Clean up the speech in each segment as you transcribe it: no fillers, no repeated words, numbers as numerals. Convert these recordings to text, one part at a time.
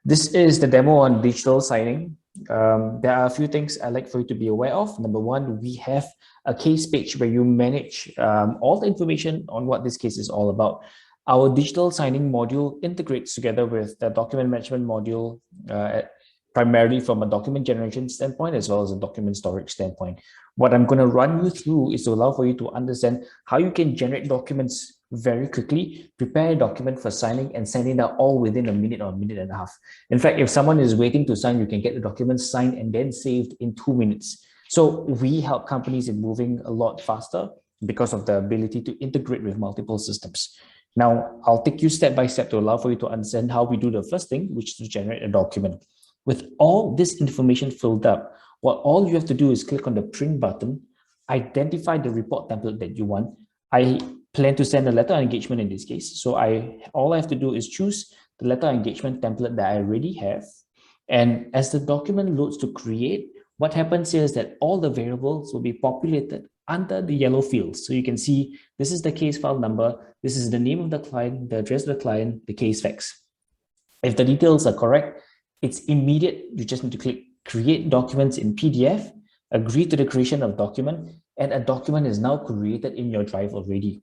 This is the demo on digital signing. There are a few things I'd like for you to be aware of. Number one, we have a case page where you manage all the information on what this case is all about. Our digital signing module integrates together with the document management module, primarily from a document generation standpoint, as well as a document storage standpoint. What I'm going to run you through is to allow for you to understand how you can generate documents very quickly, prepare a document for signing, and send it out all within a minute or a minute and a half. In fact, if someone is waiting to sign, you can get the document signed and then saved in 2 minutes. So we help companies in moving a lot faster because of the ability to integrate with multiple systems. Now, I'll take you step by step to allow for you to understand how we do the first thing, which is to generate a document. With all this information filled up, what all you have to do is click on the print button, identify the report template that you want. I plan to send a letter of engagement in this case. So all I have to do is choose the letter of engagement template that I already have. And as the document loads to create, what happens here is that all the variables will be populated under the yellow fields. So you can see this is the case file number, this is the name of the client, the address of the client, the case facts. If the details are correct, it's immediate. You just need to click create documents in PDF, agree to the creation of document, and a document is now created in your drive already.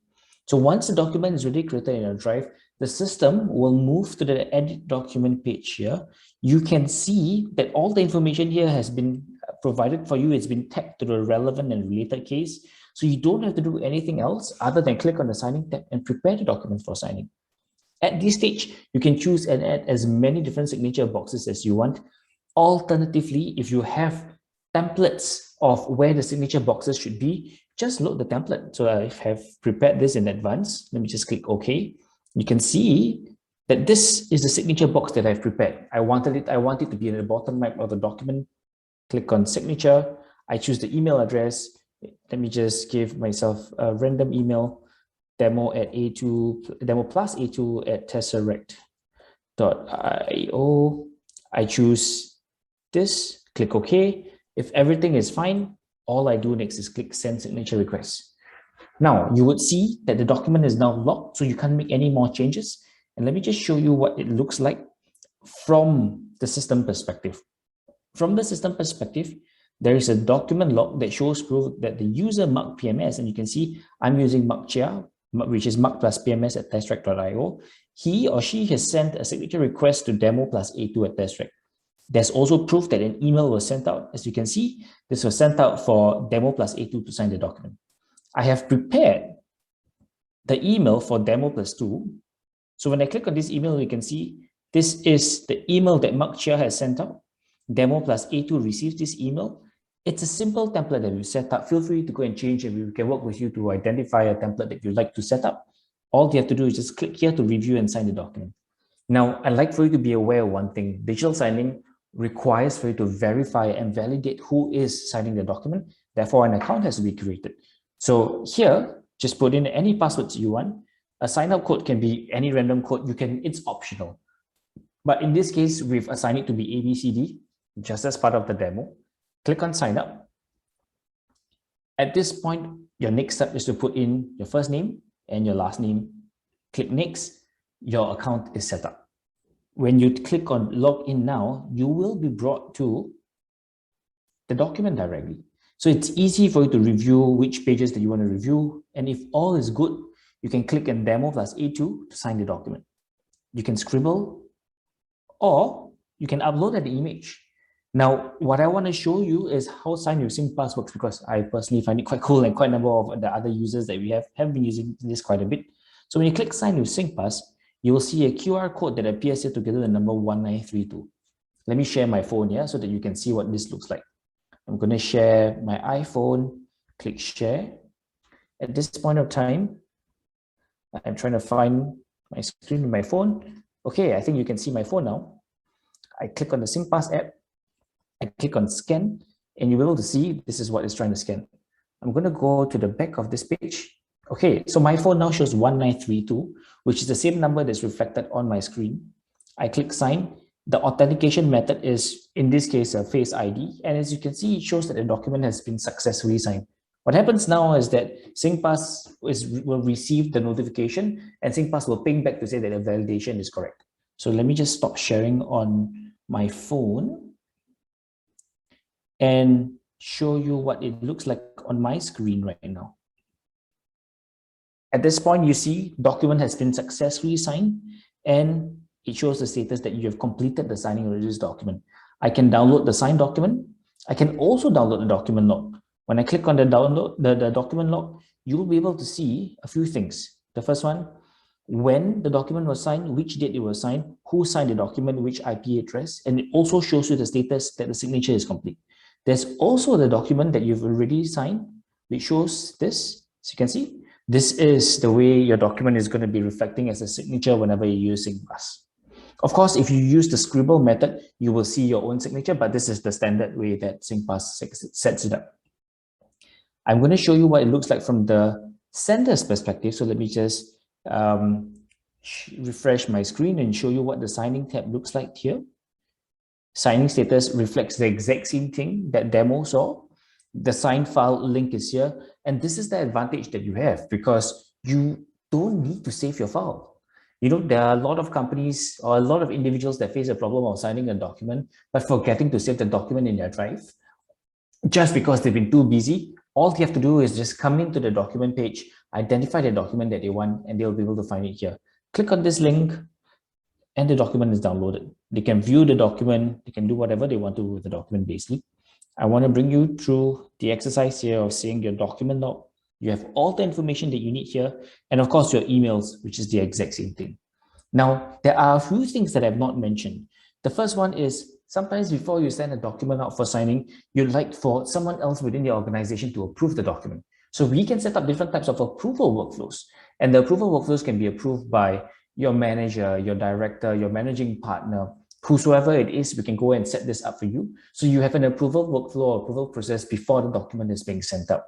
So once the document is already created in your drive, the system will move to the edit document page here. You can see that all the information here has been provided for you. It's been tagged to the relevant and related case. So you don't have to do anything else other than click on the signing tab and prepare the document for signing. At this stage, you can choose and add as many different signature boxes as you want. Alternatively, if you have templates of where the signature boxes should be, just load the template. So I have prepared this in advance. Let me just click OK. You can see that this is the signature box that I've prepared. I want it to be in the bottom right of the document. Click on signature. I choose the email address. Let me just give myself a random email. Demo plus A2 at tessaract.io. I choose this, click OK. If everything is fine, all I do next is click send signature request. Now you would see that the document is now locked, so you can't make any more changes. And let me just show you what it looks like from the system perspective. From the system perspective, there is a document log that shows proof that the user marked PMS, and you can see I'm using Mark Chia, which is mark plus PMS at tessaract.io. He or she has sent a signature request to demo plus A2 at tessaract. There's also proof that an email was sent out. As you can see, this was sent out for demo plus A2 to sign the document. I have prepared the email for demo plus 2. So when I click on this email, you can see this is the email that Mark Chia has sent out. Demo plus A2 receives this email. It's a simple template that we set up. Feel free to go and change it. We can work with you to identify a template that you'd like to set up. All you have to do is just click here to review and sign the document. Now, I'd like for you to be aware of one thing. Digital signing requires for you to verify and validate who is signing the document. Therefore, an account has to be created. So here, just put in any passwords you want. A sign-up code can be any random code. It's optional. But in this case, we've assigned it to be ABCD, just as part of the demo. Click on sign up. At this point, your next step is to put in your first name and your last name. Click next. Your account is set up. When you click on log in now, you will be brought to the document directly. So it's easy for you to review which pages that you want to review. And if all is good, you can click on demo plus A2 to sign the document. You can scribble or you can upload an image. Now, what I want to show you is how sign with Singpass works, because I personally find it quite cool, and quite a number of the other users that we have been using this quite a bit. So when you click sign with Singpass, you will see a QR code that appears here together with the number 1932. Let me share my phone here so that you can see what this looks like. I'm going to share my iPhone, click share. At this point of time, I'm trying to find my screen with my phone. Okay, I think you can see my phone now. I click on the Singpass app. I click on scan, and you'll be able to see this is what it's trying to scan. I'm going to go to the back of this page. Okay, so my phone now shows 1932, which is the same number that's reflected on my screen. I click sign. The authentication method is, in this case, a Face ID. And as you can see, it shows that the document has been successfully signed. What happens now is that Singpass will receive the notification, and Singpass will ping back to say that the validation is correct. So let me just stop sharing on my phone and show you what it looks like on my screen right now. At this point, you see document has been successfully signed and it shows the status that you have completed the signing of this document. I can download the signed document. I can also download the document log. When I click on the download, the document log, you will be able to see a few things. The first one, when the document was signed, which date it was signed, who signed the document, which IP address, and it also shows you the status that the signature is complete. There's also the document that you've already signed, which shows this. As you can see, this is the way your document is going to be reflecting as a signature whenever you use Singpass. Of course, if you use the scribble method, you will see your own signature, but this is the standard way that Singpass sets it up. I'm going to show you what it looks like from the sender's perspective. So let me just refresh my screen and show you what the signing tab looks like here. Signing status reflects the exact same thing that demo saw. The signed file link is here. And this is the advantage that you have because you don't need to save your file. You know, there are a lot of companies or a lot of individuals that face a problem of signing a document, but forgetting to save the document in their drive just because they've been too busy. All they have to do is just come into the document page, identify the document that they want, and they'll be able to find it here. Click on this link, and the document is downloaded. They can view the document, they can do whatever they want to with the document basically. I want to bring you through the exercise here of seeing your document log. You have all the information that you need here, and of course your emails, which is the exact same thing. Now, there are a few things that I've not mentioned. The first one is sometimes before you send a document out for signing, you'd like for someone else within your organization to approve the document. So we can set up different types of approval workflows, and the approval workflows can be approved by your manager, your director, your managing partner, whosoever it is. We can go and set this up for you. So you have an approval workflow or approval process before the document is being sent out.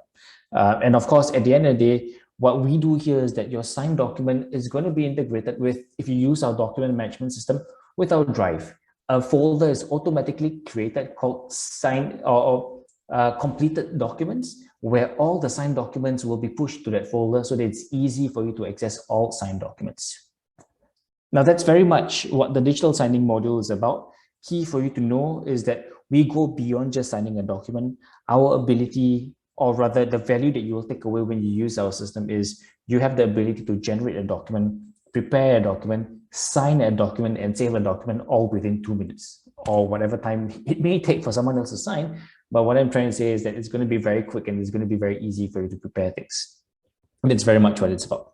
And of course, at the end of the day, what we do here is that your signed document is going to be integrated with, if you use our document management system, with our drive. A folder is automatically created called signed or completed documents, where all the signed documents will be pushed to that folder so that it's easy for you to access all signed documents. Now, that's very much what the digital signing module is about. Key for you to know is that we go beyond just signing a document. Our ability, or rather the value that you will take away when you use our system, is you have the ability to generate a document, prepare a document, sign a document, and save a document all within 2 minutes or whatever time it may take for someone else to sign. But what I'm trying to say is that it's going to be very quick and it's going to be very easy for you to prepare things. And it's very much what it's about.